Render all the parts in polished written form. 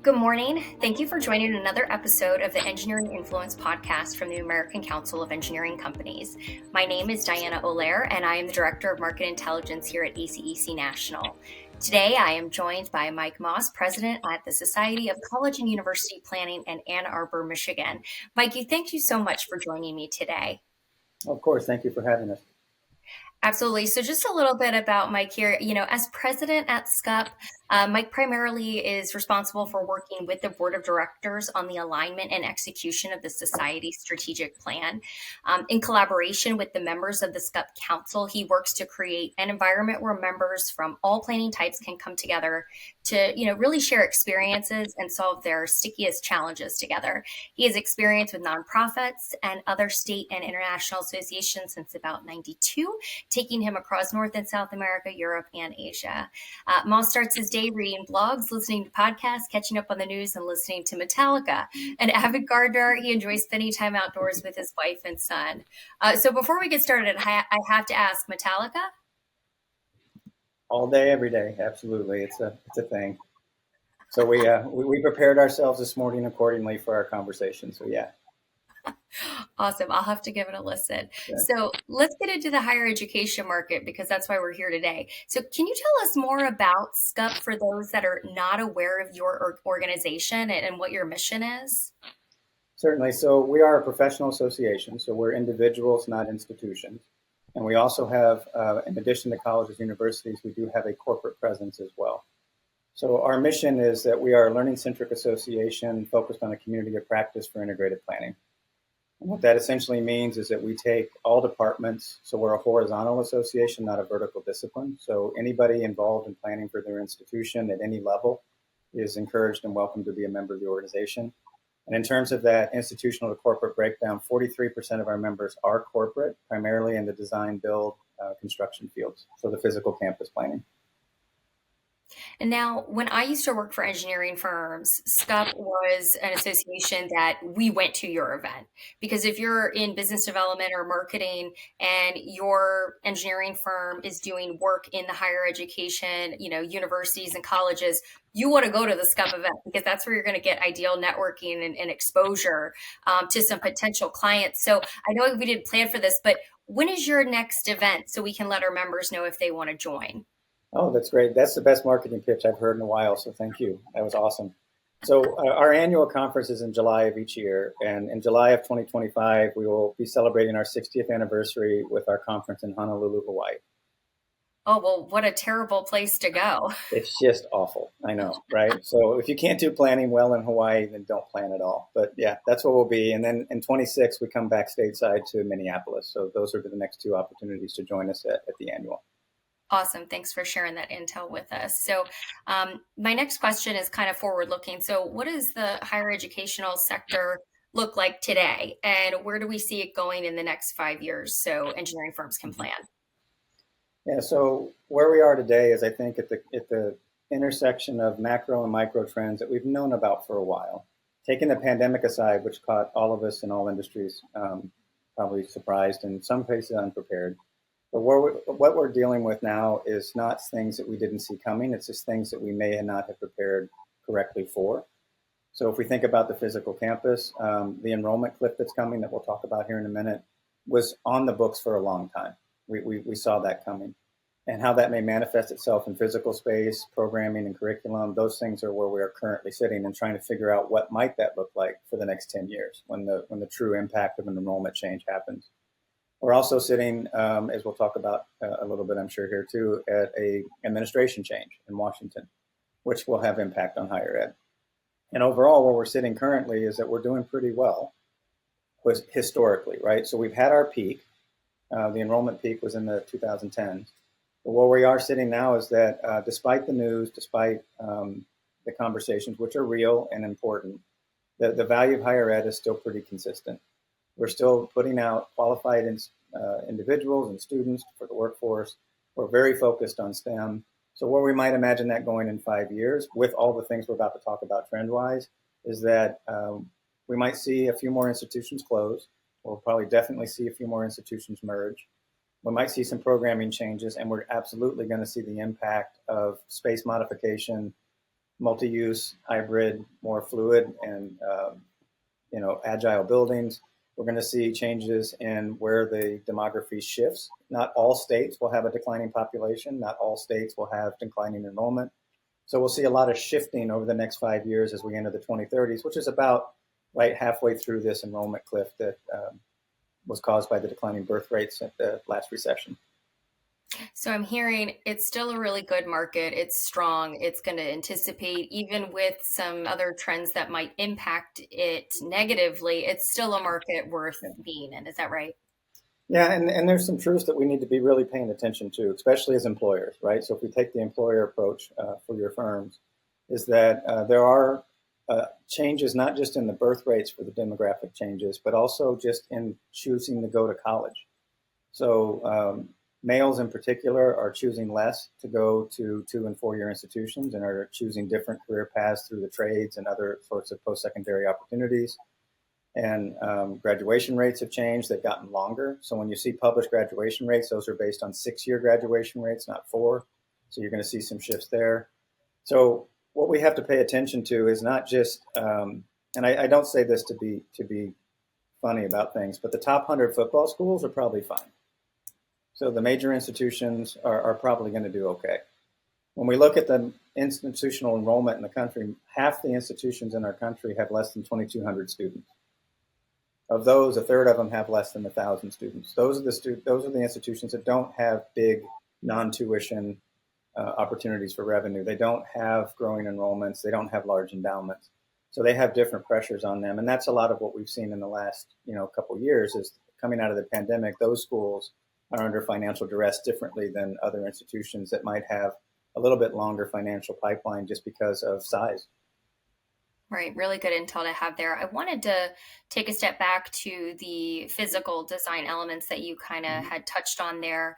Good morning. Thank you for joining another episode of the Engineering Influence podcast from the American Council of Engineering Companies. My name is Diana Olaire, and I am the Director of Market Intelligence here at ACEC National. Today, I am joined by Mike Moss, President at the Society of College and University Planning in Ann Arbor, Michigan. Mikey, thank you so much for joining me today. Of course. Thank you for having us. Absolutely. So just a little bit about Mike here. As president at SCUP, Mike primarily is responsible for working with the board of directors on the alignment and execution of the society's strategic plan. In collaboration with the members of the SCUP Council, he works to create an environment where members from all planning types can come together to, really share experiences and solve their stickiest challenges together. He has experience with nonprofits and other state and international associations since about 92. Taking him across North and South America, Europe, and Asia. Moss starts his day reading blogs, listening to podcasts, catching up on the news, and listening to Metallica. An avid gardener, he enjoys spending time outdoors with his wife and son. So before we get started, I have to ask, Metallica? All day, every day. Absolutely. It's a thing. So we prepared ourselves this morning accordingly for our conversation. So yeah. Awesome. I'll have to give it a listen. Yeah. So let's get into the higher education market because that's why we're here today. So can you tell us more about SCUP for those that are not aware of your organization and what your mission is? Certainly. So we are a professional association. So we're individuals, not institutions. And we also have, in addition to colleges, universities, we do have a corporate presence as well. So our mission is that we are a learning-centric association focused on a community of practice for integrated planning. And what that essentially means is that we take all departments, so we're a horizontal association, not a vertical discipline. So anybody involved in planning for their institution at any level is encouraged and welcome to be a member of the organization. And in terms of that institutional to corporate breakdown, 43% of our members are corporate, primarily in the design, build, construction fields, so the physical campus planning. And now, when I used to work for engineering firms, SCUP was an association that we went to your event. Because if you're in business development or marketing and your engineering firm is doing work in the higher education, universities and colleges, you want to go to the SCUP event because that's where you're going to get ideal networking and exposure to some potential clients. So I know we didn't plan for this, but when is your next event so we can let our members know if they want to join? Oh, that's great. That's the best marketing pitch I've heard in a while. So thank you. That was awesome. So our annual conference is in July of each year. And in July of 2025, we will be celebrating our 60th anniversary with our conference in Honolulu, Hawaii. Oh, well, what a terrible place to go. It's just awful. I know, right? So if you can't do planning well in Hawaii, then don't plan at all. But yeah, that's what we'll be. And then in 26, we come back stateside to Minneapolis. So those are the next two opportunities to join us at the annual. Awesome. Thanks for sharing that intel with us. So my next question is kind of forward looking. So what does the higher educational sector look like today? And where do we see it going in the next 5 years so engineering firms can plan? Yeah, so where we are today is I think at the intersection of macro and micro trends that we've known about for a while. Taking the pandemic aside, which caught all of us in all industries probably surprised and in some cases unprepared. But what we're dealing with now is not things that we didn't see coming. It's just things that we may not have prepared correctly for. So if we think about the physical campus, the enrollment cliff that's coming that we'll talk about here in a minute was on the books for a long time. We saw that coming. And how that may manifest itself in physical space, programming, and curriculum, those things are where we are currently sitting and trying to figure out what might that look like for the next 10 years when the true impact of an enrollment change happens. We're also sitting, as we'll talk about a little bit, I'm sure here too, at a administration change in Washington, which will have impact on higher ed. And overall, where we're sitting currently is that we're doing pretty well historically, right? So we've had our peak. The enrollment peak was in the 2010s. But where we are sitting now is that despite the news, despite the conversations, which are real and important, the value of higher ed is still pretty consistent. We're still putting out qualified individuals and students for the workforce. We're very focused on STEM. So where we might imagine that going in 5 years, with all the things we're about to talk about trend-wise, is that we might see a few more institutions close. We'll probably definitely see a few more institutions merge. We might see some programming changes, and we're absolutely going to see the impact of space modification, multi-use, hybrid, more fluid, and agile buildings. We're going to see changes in where the demography shifts. Not all states will have a declining population. Not all states will have declining enrollment. So we'll see a lot of shifting over the next 5 years as we enter the 2030s, which is about right halfway through this enrollment cliff that was caused by the declining birth rates at the last recession. So I'm hearing it's still a really good market. It's strong. It's going to anticipate, even with some other trends that might impact it negatively, it's still a market worth Yeah. being in. Is that right? Yeah, and there's some truths that we need to be really paying attention to, especially as employers, right? So if we take the employer approach for your firms, is that there are changes not just in the birth rates for the demographic changes, but also just in choosing to go to college. So males in particular are choosing less to go to 2 and 4 year institutions and are choosing different career paths through the trades and other sorts of post-secondary opportunities. And graduation rates have changed. They've gotten longer. So when you see published graduation rates, those are based on 6 year graduation rates, not 4. So you're going to see some shifts there. So what we have to pay attention to is not just, and I don't say this to be funny about things, but the top 100 football schools are probably fine. So the major institutions are probably going to do okay. When we look at the institutional enrollment in the country, half the institutions in our country have less than 2,200 students. Of those, a third of them have less than 1,000 students. Those are the institutions that don't have big non-tuition opportunities for revenue. They don't have growing enrollments. They don't have large endowments. So they have different pressures on them, and that's a lot of what we've seen in the last couple of years. Is coming out of the pandemic, those schools are under financial duress differently than other institutions that might have a little bit longer financial pipeline just because of size. Right, really good intel to have there. I wanted to take a step back to the physical design elements that you kind of Mhm. had touched on there.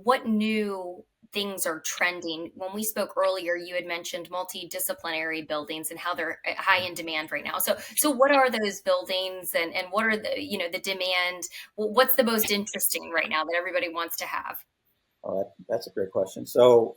What new things are trending? When we spoke earlier, you had mentioned multidisciplinary buildings and how they're high in demand right now. So what are those buildings, and what are the demand? What's the most interesting right now that everybody wants to have? Oh, that's a great question. So,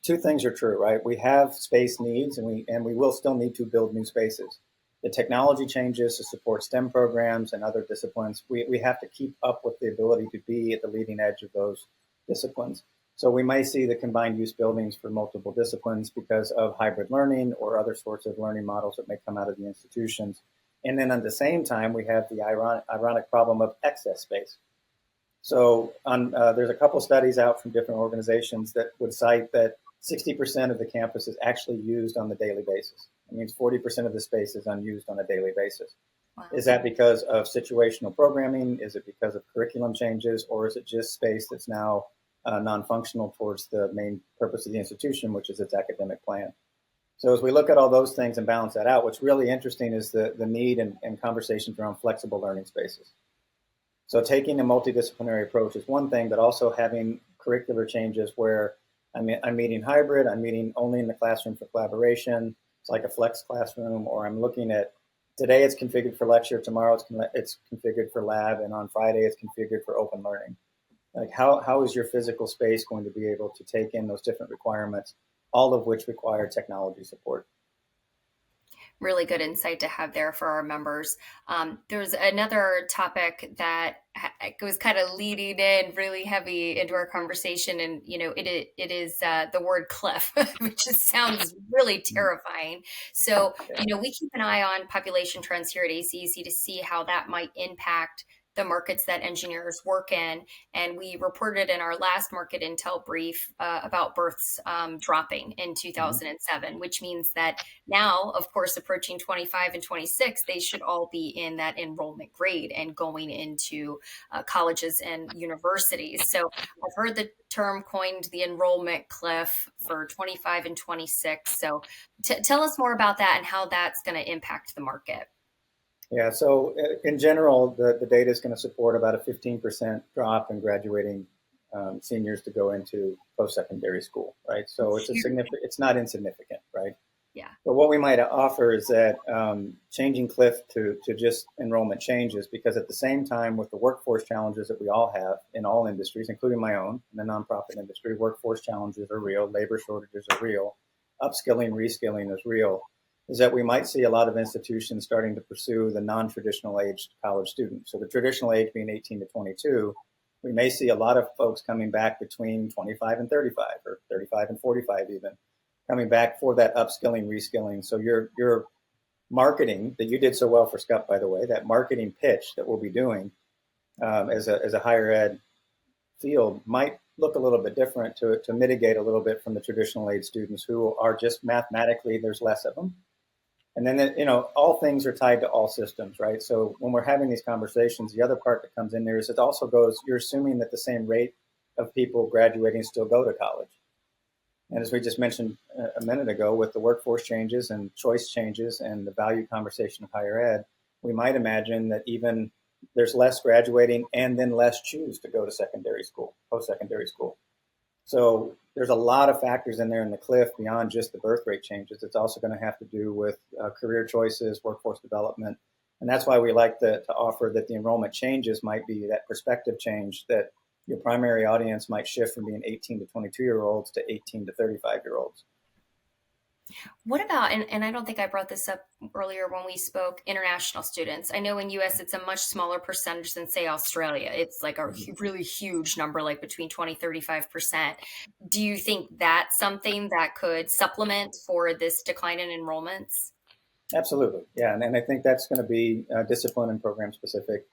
two things are true, right? We have space needs, and we will still need to build new spaces. The technology changes to support STEM programs and other disciplines. We have to keep up with the ability to be at the leading edge of those disciplines. So we might see the combined use buildings for multiple disciplines because of hybrid learning or other sorts of learning models that may come out of the institutions. And then at the same time, we have the ironic problem of excess space. So there's a couple studies out from different organizations that would cite that 60% of the campus is actually used on the daily basis. It means 40% of the space is unused on a daily basis. Wow. Is that because of situational programming? Is it because of curriculum changes? Or is it just space that's now non-functional towards the main purpose of the institution, which is its academic plan? So as we look at all those things and balance that out, what's really interesting is the need and conversations around flexible learning spaces. So taking a multidisciplinary approach is one thing, but also having curricular changes where I'm meeting hybrid, I'm meeting only in the classroom for collaboration. It's like a flex classroom, or I'm looking at today it's configured for lecture, tomorrow it's configured for lab, and on Friday it's configured for open learning. Like how is your physical space going to be able to take in those different requirements, all of which require technology support? Really good insight to have there for our members. There's another topic that was kind of leading in really heavy into our conversation, and it is the word cliff, which just sounds really terrifying. So Yeah. we keep an eye on population trends here at ACEC to see how that might impact the markets that engineers work in. And we reported in our last market intel brief about births dropping in Mm-hmm. 2007, which means that now, of course, approaching 25 and 26, they should all be in that enrollment grade and going into colleges and universities. So I've heard the term coined the enrollment cliff for 25 and 26. So tell us more about that and how that's going to impact the market. Yeah, so in general, the data is going to support about a 15% drop in graduating seniors to go into post-secondary school, right? So it's not insignificant, right? Yeah. But what we might offer is that changing cliff to just enrollment changes, because at the same time, with the workforce challenges that we all have in all industries, including my own, in the nonprofit industry, workforce challenges are real, labor shortages are real. upskilling, reskilling is real, is that we might see a lot of institutions starting to pursue the non-traditional aged college student. So the traditional age being 18 to 22, we may see a lot of folks coming back between 25 and 35 or 35 and 45 even, coming back for that upskilling, reskilling. So your marketing that you did so well for SCUP, by the way, that marketing pitch that we'll be doing as a higher ed field might look a little bit different to mitigate a little bit from the traditional aid students who are just mathematically, there's less of them. And then, all things are tied to all systems, right? So when we're having these conversations, the other part that comes in there is it also goes, you're assuming that the same rate of people graduating still go to college. And as we just mentioned a minute ago, with the workforce changes and choice changes and the value conversation of higher ed, we might imagine that even there's less graduating and then less choose to go to secondary school, post-secondary school. So there's a lot of factors in there in the cliff beyond just the birth rate changes. It's also going to have to do with career choices, workforce development. And that's why we like to offer that the enrollment changes might be that perspective change, that your primary audience might shift from being 18 to 22-year-olds to 18 to 35-year-olds. What about, and I don't think I brought this up earlier when we spoke, international students. I know in US it's a much smaller percentage than, say, Australia. It's like a really huge number, like between 20-35%. Do you think that's something that could supplement for this decline in enrollments? Absolutely. Yeah. And I think that's going to be discipline and program specific.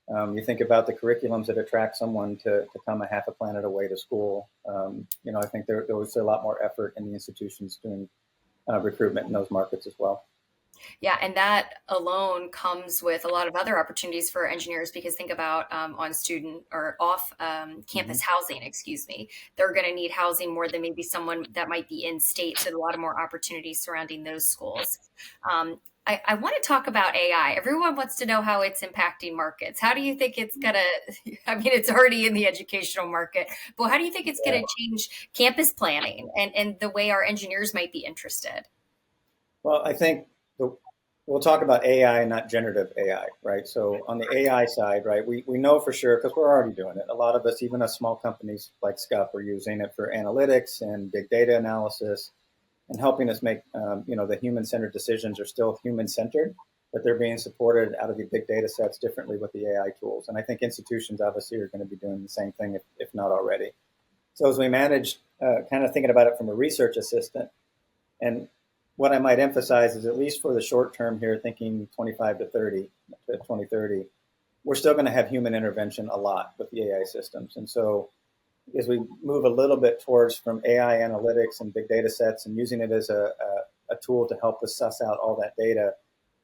You think about the curriculums that attract someone to come a half a planet away to school. I think there was a lot more effort in the institutions doing recruitment in those markets as well. Yeah, and that alone comes with a lot of other opportunities for engineers, because think about on student or off campus housing, excuse me. They're going to need housing more than maybe someone that might be in state. So a lot of more opportunities surrounding those schools. I want to talk about AI. Everyone wants to know how it's impacting markets. How do you think it's going to, I mean, it's already in the educational market, but how do you think it's going to change campus planning and the way our engineers might be interested? Well, I think we'll talk about AI, not generative AI, right? So on the AI side, right, we know for sure, because we're already doing it. A lot of us, even us small companies like SCUP, are using it for analytics and big data analysis and helping us make, the human-centered decisions are still human-centered, but they're being supported out of the big data sets differently with the AI tools. And I think institutions obviously are going to be doing the same thing, if not already. So as we manage, kind of thinking about it from a research assistant, and what I might emphasize is, at least for the short term here, thinking 25 to 30 to 2030, we're still going to have human intervention a lot with the AI systems. And so as we move a little bit towards from AI analytics and big data sets and using it as a tool to help us suss out all that data,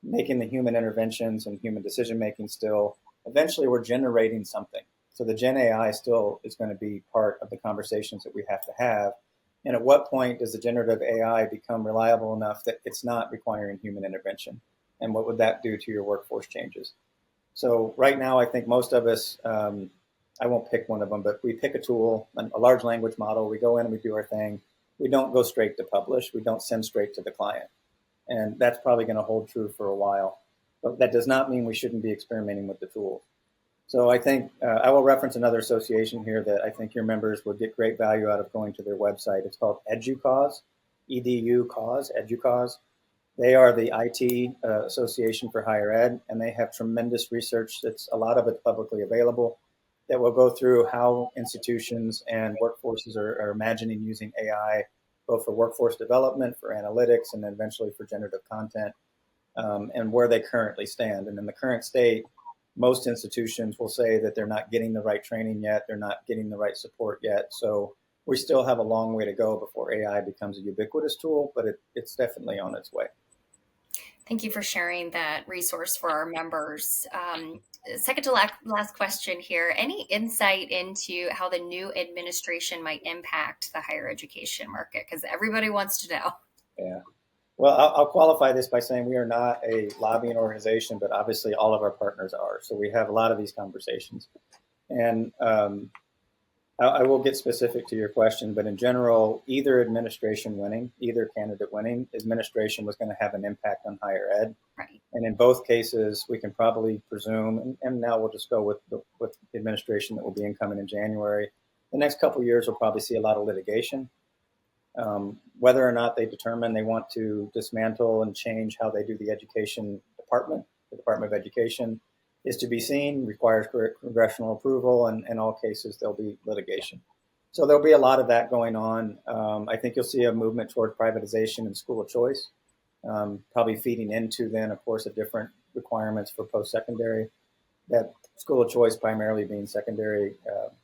making the human interventions and human decision making still, eventually we're generating something. So the Gen AI still is going to be part of the conversations that we have to have. And at what point does the generative AI become reliable enough that it's not requiring human intervention? And what would that do to your workforce changes? So right now, I think most of us, I won't pick one of them, but we pick a tool, a large language model. We go in and we do our thing. We don't go straight to publish. We don't send straight to the client. And that's probably going to hold true for a while. But that does not mean we shouldn't be experimenting with the tools. So I think I will reference another association here that I think your members would get great value out of going to their website. It's called EduCause, EDU-Cause, EduCause. They are the IT Association for Higher Ed, and they have tremendous research. A lot of it publicly available that will go through how institutions and workforces are imagining using AI, both for workforce development, for analytics, and then eventually for generative content, and where they currently stand. And in the current state, most institutions will say that they're not getting the right training yet. They're not getting the right support yet. So we still have a long way to go before AI becomes a ubiquitous tool, but it's definitely on its way. Thank you for sharing that resource for our members. Second to last question here. Any insight into how the new administration might impact the higher education market? Because everybody wants to know. Yeah. Well, I'll qualify this by saying we are not a lobbying organization, but obviously all of our partners are. So we have a lot of these conversations. And I will get specific to your question, but in general, either administration winning, either candidate winning, administration was going to have an impact on higher ed. Right. And in both cases, we can probably presume, and now we'll just go with the administration that will be incoming in January. The next couple of years, we'll probably see a lot of litigation. Whether or not they determine they want to dismantle and change how they do the education department, the Department of Education, is to be seen, requires congressional approval, and in all cases, there'll be litigation. So there'll be a lot of that going on. I think you'll see a movement toward privatization and school of choice, probably feeding into then, of course, a different requirements for post-secondary. That school of choice primarily being secondary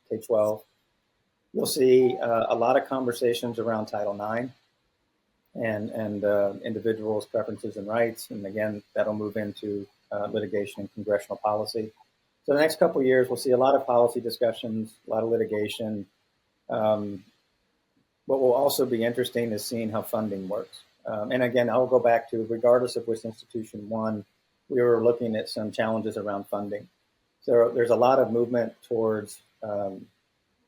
K-12. You'll see a lot of conversations around Title IX and individuals' preferences and rights. And again, that'll move into litigation and congressional policy. So the next couple of years, we'll see a lot of policy discussions, a lot of litigation. What will also be interesting is seeing how funding works. And again, I'll go back to, regardless of which institution won, we were looking at some challenges around funding. So there's a lot of movement towards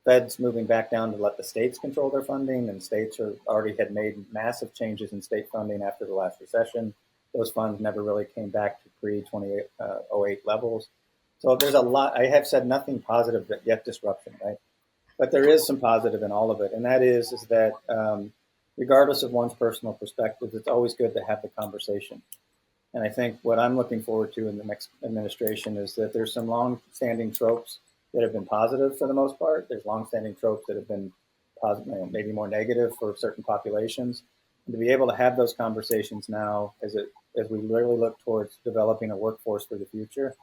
feds moving back down to let the states control their funding, and states already had made massive changes in state funding after the last recession. Those funds never really came back to pre-2008 levels. So there's a lot. I have said nothing positive, but yet disruption, right? But there is some positive in all of it, and that is that regardless of one's personal perspective, it's always good to have the conversation. And I think what I'm looking forward to in the next administration is that there's some long-standing tropes that have been positive for the most part. There's long-standing tropes that have been positive, maybe more negative for certain populations. And to be able to have those conversations now, as we literally look towards developing a workforce for the future,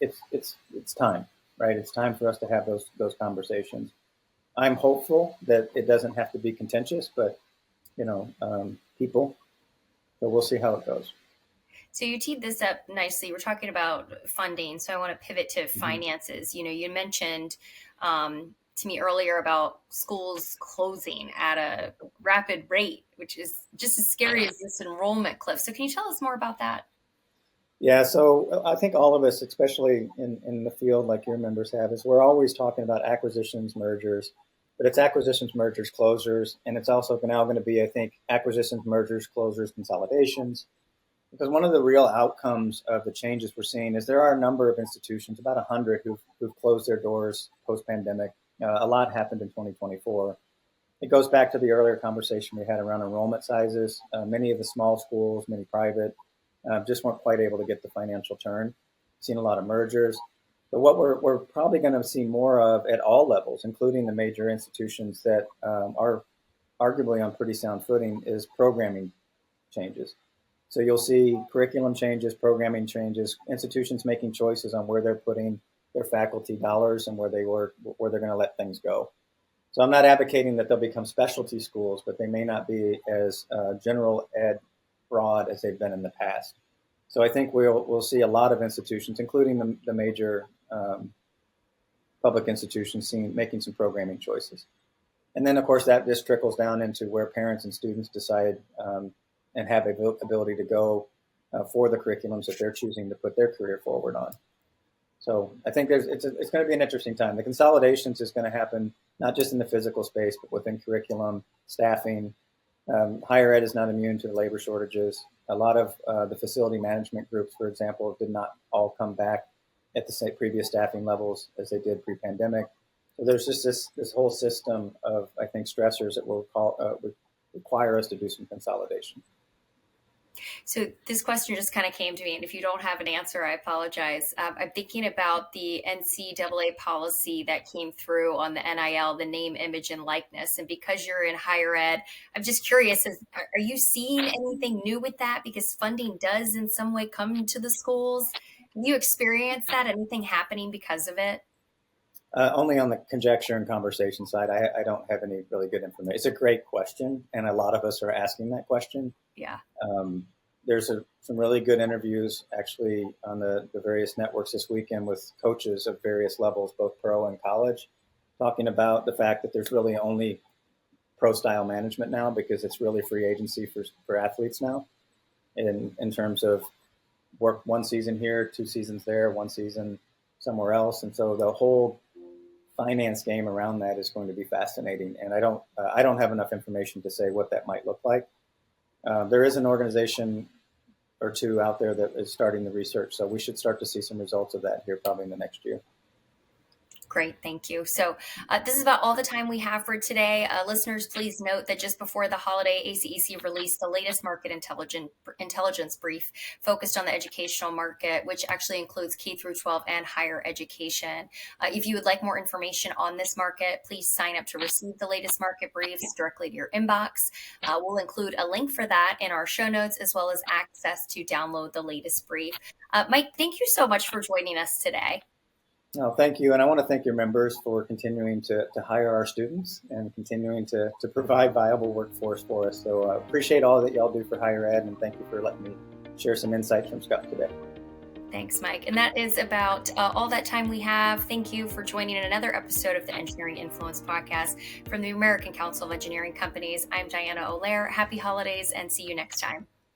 it's time, right? It's time for us to have those conversations. I'm hopeful that it doesn't have to be contentious, but people. So we'll see how it goes. So you teed this up nicely. We're talking about funding, so I want to pivot to finances. You mentioned to me earlier about schools closing at a rapid rate, which is just as scary as this enrollment cliff. So can you tell us more about that? Yeah, so I think all of us, especially in the field like your members have, is we're always talking about acquisitions, mergers, but it's acquisitions, mergers, closures, and it's also now going to be, I think, acquisitions, mergers, closures, consolidations. Because one of the real outcomes of the changes we're seeing is there are a number of institutions, about 100, who've closed their doors post-pandemic. A lot happened in 2024. It goes back to the earlier conversation we had around enrollment sizes. Many of the small schools, many private, just weren't quite able to get the financial turn. Seen a lot of mergers. But what we're probably going to see more of at all levels, including the major institutions that are arguably on pretty sound footing, is programming changes. So you'll see curriculum changes, programming changes, institutions making choices on where they're putting their faculty dollars and where they're going to let things go. So I'm not advocating that they'll become specialty schools, but they may not be as general ed broad as they've been in the past. So I think we'll see a lot of institutions, including the major public institutions, making some programming choices. And then, of course, that just trickles down into where parents and students decide and have the ability to go for the curriculums that they're choosing to put their career forward on. So I think it's going to be an interesting time. The consolidations is going to happen not just in the physical space, but within curriculum, staffing. Higher ed is not immune to the labor shortages. A lot of the facility management groups, for example, did not all come back at the same previous staffing levels as they did pre-pandemic. So there's just this whole system of, I think, stressors that will require us to do some consolidation. So this question just kind of came to me, and if you don't have an answer, I apologize. I'm thinking about the NCAA policy that came through on the NIL, the name, image, and likeness. And because you're in higher ed, I'm just curious, are you seeing anything new with that? Because funding does in some way come to the schools. Have you experienced that? Anything happening because of it? Only on the conjecture and conversation side. I don't have any really good information. It's a great question, and a lot of us are asking that question. Yeah. There's some really good interviews actually on the various networks this weekend with coaches of various levels, both pro and college, talking about the fact that there's really only pro style management now because it's really free agency for athletes now in terms of work one season here, 2 seasons there, 1 season somewhere else. And so the whole finance game around that is going to be fascinating. And I don't have enough information to say what that might look like. There is an organization or two out there that is starting the research, so we should start to see some results of that here probably in the next year. Great, thank you. So, this is about all the time we have for today. Listeners, please note that just before the holiday, ACEC released the latest market intelligence brief focused on the educational market, which actually includes K through 12 and higher education. If you would like more information on this market, please sign up to receive the latest market briefs directly to your inbox. We'll include a link for that in our show notes, as well as access to download the latest brief. Mike, thank you so much for joining us today. No, thank you. And I want to thank your members for continuing to hire our students and continuing to provide viable workforce for us. So appreciate all that y'all do for higher ed, and thank you for letting me share some insights from SCUP today. Thanks, Mike. And that is about all that time we have. Thank you for joining another episode of the Engineering Influence podcast from the American Council of Engineering Companies. I'm Diana O'Lear. Happy holidays and see you next time.